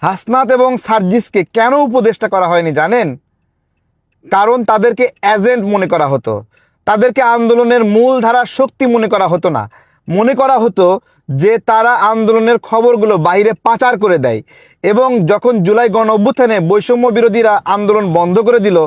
হাসনাত এবং সার্জিসকে কেন উপদেষ্টা করা হয়নি জানেন? কারণ তাদেরকে এজেন্ট মনে করা হতো, তাদেরকে আন্দোলনের মূলধারার শক্তি মনে করা হতো না। মনে করা হতো যে তারা আন্দোলনের খবরগুলো বাইরে পাচার করে দেয়। এবং যখন জুলাই গণ অভ্যুত্থানে বৈষম্য বিরোধীরা আন্দোলন বন্ধ করে দিল,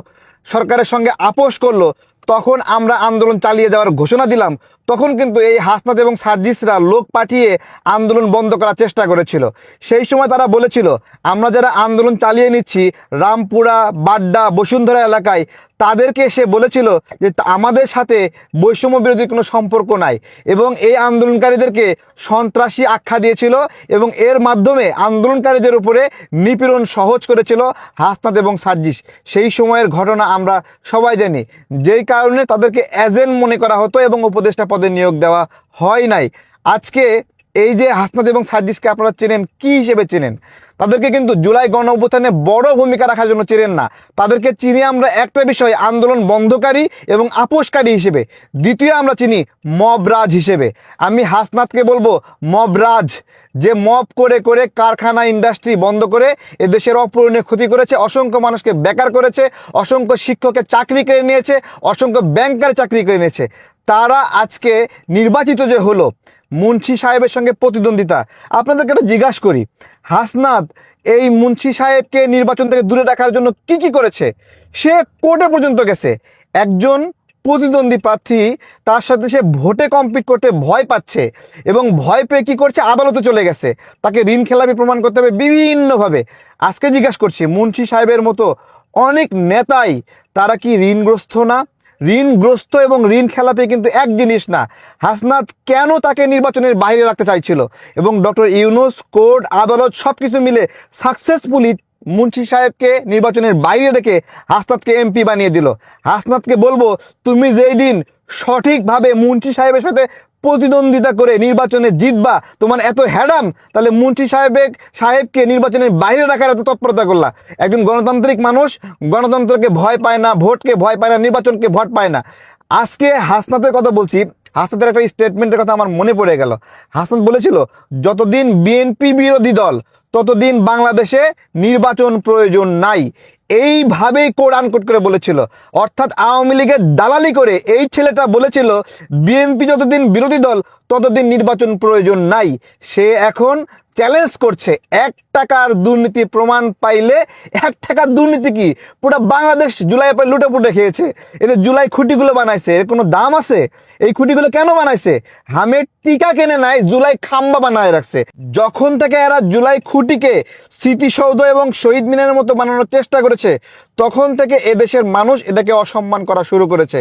সরকারের সঙ্গে আপোষ করলো, তখন আমরা আন্দোলন চালিয়ে যাওয়ার ঘোষণা দিলাম। তখন কিন্তু এই হাসনাত এবং সার্জিসরা লোক পাঠিয়ে আন্দোলন বন্ধ করার চেষ্টা করেছিল। সেই সময় তারা বলেছিল, আমরা যারা আন্দোলন চালিয়ে নিচ্ছি রামপুরা, বাড্ডা, বসুন্ধরা এলাকায়, তাদেরকে সে বলেছিল যে আমাদের সাথে বৈষম্য বিরোধী কোনো সম্পর্ক নাই, এবং এই আন্দোলনকারীদেরকে সন্ত্রাসী আখ্যা দিয়েছিল এবং এর মাধ্যমে আন্দোলনকারীদের উপরে নিপীড়ন সহজ করেছিল হাসনাত এবং সার্জিস। সেই সময়ের ঘটনা আমরা সবাই জানি, যেই কারণে তাদেরকে এজেন্ট মনে করা হতো এবং উপদেষ্টা পদে নিয়োগ দেওয়া হয় নাই। আজকে এই যে হাসনাত এবং সার্জিসকে আপনারা চেনেন, কি হিসেবে চেনেন? তাদেরকে কিন্তু জুলাই গণ অভ্যুত্থানে বড় ভূমিকা রাখার জন্য চেনেন না। তাদেরকে চিনি আমরা একটা বিষয়, আন্দোলন বন্ধকারী এবং আপোষকারী হিসেবে। দ্বিতীয় আমরা চিনি মবরাজ হিসেবে। আমি হাসনাতকে বলবো মবরাজ, যে মব করে করে কারখানা, ইন্ডাস্ট্রি বন্ধ করে এদেশের অপূরণীয় ক্ষতি করেছে, অসংখ্য মানুষকে বেকার করেছে, অসংখ্য শিক্ষকের চাকরি কেড়ে নিয়েছে, অসংখ্য ব্যাংকার চাকরি কেড়ে নিয়েছে। তারা আজকে নির্বাচিত যে হলো, মুন্সি সাহেবের সঙ্গে প্রতিদ্বন্দ্বিতা। আপনাদেরকে একটা জিজ্ঞাসা করি, হাসনাত এই মুন্সি সাহেবকে নির্বাচন থেকে দূরে রাখার জন্য কি কি করেছে? সে কোর্টে পর্যন্ত গেছে। একজন প্রতিদ্বন্দ্বী প্রার্থী, তার সাথে সে ভোটে কম্পিট করতে ভয় পাচ্ছে এবং ভয় পেয়ে কী করছে, আদালতে চলে গেছে। তাকে ঋণ খেলাপি প্রমাণ করতে হবে বিভিন্নভাবে। আজকে জিজ্ঞাসা করছি, মুন্সি সাহেবের মতো অনেক নেতাই, তারা কি ঋণগ্রস্ত না? ঋণগ্রস্ত এবং ঋণ খেলাপি কিন্তু এক জিনিস না। হাসনাত কেন তাকে নির্বাচনের বাইরে রাখতে চাইছিল, এবং ডক্টর ইউনূস, কোর্ট, আদালত সব কিছু মিলে সাকসেসফুলি মুন্সি সাহেবকে নির্বাচনের বাইরে রেখে হাসনাতকে এমপি বানিয়ে দিল। হাসনাতকে বলবো, তুমি যেই দিন সঠিকভাবে মুন্সি সাহেবের সাথে প্রতিদ্বন্দ্বিতা করে নির্বাচনে জিতবা, তোমার এত হ্যাডাম, তাহলে মুন্সি সাহেবকে নির্বাচনের বাইরে রাখার এত তৎপরতা করলা। একজন গণতান্ত্রিক মানুষ গণতন্ত্রকে ভয় পায় না, ভোটকে ভয় পায় না, নির্বাচনকে ভোট পায় না। আজকে হাসনাতের কথা বলছি, হাসনাতের একটা স্টেটমেন্টের কথা আমার মনে পড়ে গেল। হাসনাত বলেছিল, যতদিন বিএনপি বিরোধী দল ততদিন বাংলাদেশে নির্বাচন প্রয়োজন নাই। এইভাবেই কোড আনকোড করে বলেছিল। অর্থাৎ আওয়ামী লীগের দালালি করে এই ছেলেটা বলেছিল, বিএনপি যতদিন বিরোধী দল ততদিন নির্বাচন প্রয়োজন নাই। সে এখন চ্যালেঞ্জ করছে, 1 টাকার দুর্নীতি প্রমাণ পাইলে, 1 টাকার দুর্নীতি কি পুরো বাংলাদেশ জুলাই পরে লুটে পুটে খেয়েছে। এদের জুলাই খুঁটিগুলো বানাইছে, এর কোনো দাম আছে? এই খুঁটিগুলো কেন বানাইছে? হামের টিকা কেনে নাই, জুলাই খাম্বা বানায় রাখছে। যখন থেকে এরা জুলাই খুঁটিকে স্মৃতিসৌধ এবং শহীদ মিনারের মতো বানানোর চেষ্টা করেছে, তখন থেকে এদেশের মানুষ এটাকে অসম্মান করা শুরু করেছে।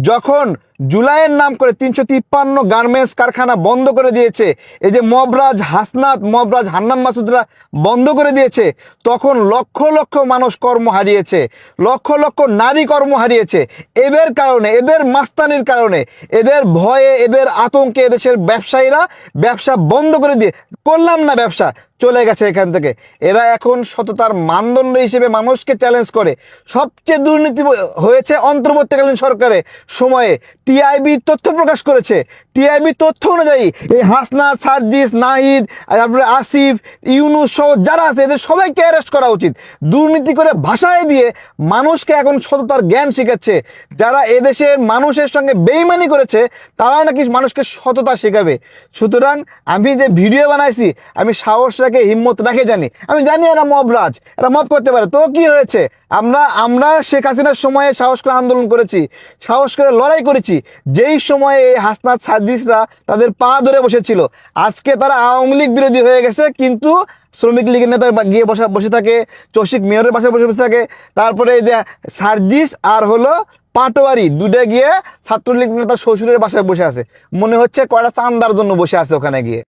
যখন জুলাইয়ের নাম করে 353 গার্মেন্টস কারখানা বন্ধ করে দিয়েছে, এই যে মবরাজ হাসনাত, মবরাজ হান্নান মাসুদরা বন্ধ করে দিয়েছে, তখন লক্ষ লক্ষ মানুষ কর্ম হারিয়েছে, লক্ষ লক্ষ নারী কর্ম হারিয়েছে। এদের কারণে, এদের মাস্তানির কারণে, এদের ভয়ে, এদের আতঙ্কে এদেশের ব্যবসায়ীরা ব্যবসা বন্ধ করে দিয়ে, করলাম না ব্যবসা, চলে গেছে এখান থেকে। এরা এখন সততার মানদণ্ড হিসেবে মানুষকে চ্যালেঞ্জ করে। সবচেয়ে দুর্নীতি হয়েছে অন্তর্বর্তীকালীন সরকারে সময়ে। টিআইবি তথ্য প্রকাশ করেছে, টিআইবি তথ্য অনুযায়ী এই হাসনাত, সার্জিস, নাহিদ, তারপরে আসিফ, ইউনূস সহ যারা আছে, এদের সবাইকে অ্যারেস্ট করা উচিত। দুর্নীতি করে ভাষায় দিয়ে মানুষকে এখন সততার জ্ঞান শেখাচ্ছে। যারা এদেশের মানুষের সঙ্গে বেইমানি করেছে, তারা নাকি মানুষকে সততা শেখাবে। সুতরাং আমি যে ভিডিও বানাইছি, আমি সাহস রেখে, হিম্মত রেখে আমি জানি এরা মবরাজ, এরা মব করতে পারে। তো কি হয়েছে? আমরা শেখ হাসিনার সময়ে সাহস করে আন্দোলন করেছি, সাহস করে লড়াই করেছি, যেই সময়ে এই হাসনাত, সার্জিসরা তাদের পা ধরে বসেছিল। আজকে তারা আওয়ামী লীগ বিরোধী হয়ে গেছে, কিন্তু শ্রমিক লীগের নেতা গিয়ে বসে থাকে, চসিক মেয়রের বাসায় বসে থাকে। তারপরে এই যে সার্জিস আর হলো পাটোয়ারি, দুটো গিয়ে ছাত্রলীগ নেতার শ্বশুরের বাসায় বসে আছে। মনে হচ্ছে কয়টা চান্দার জন্য বসে আছে ওখানে গিয়ে।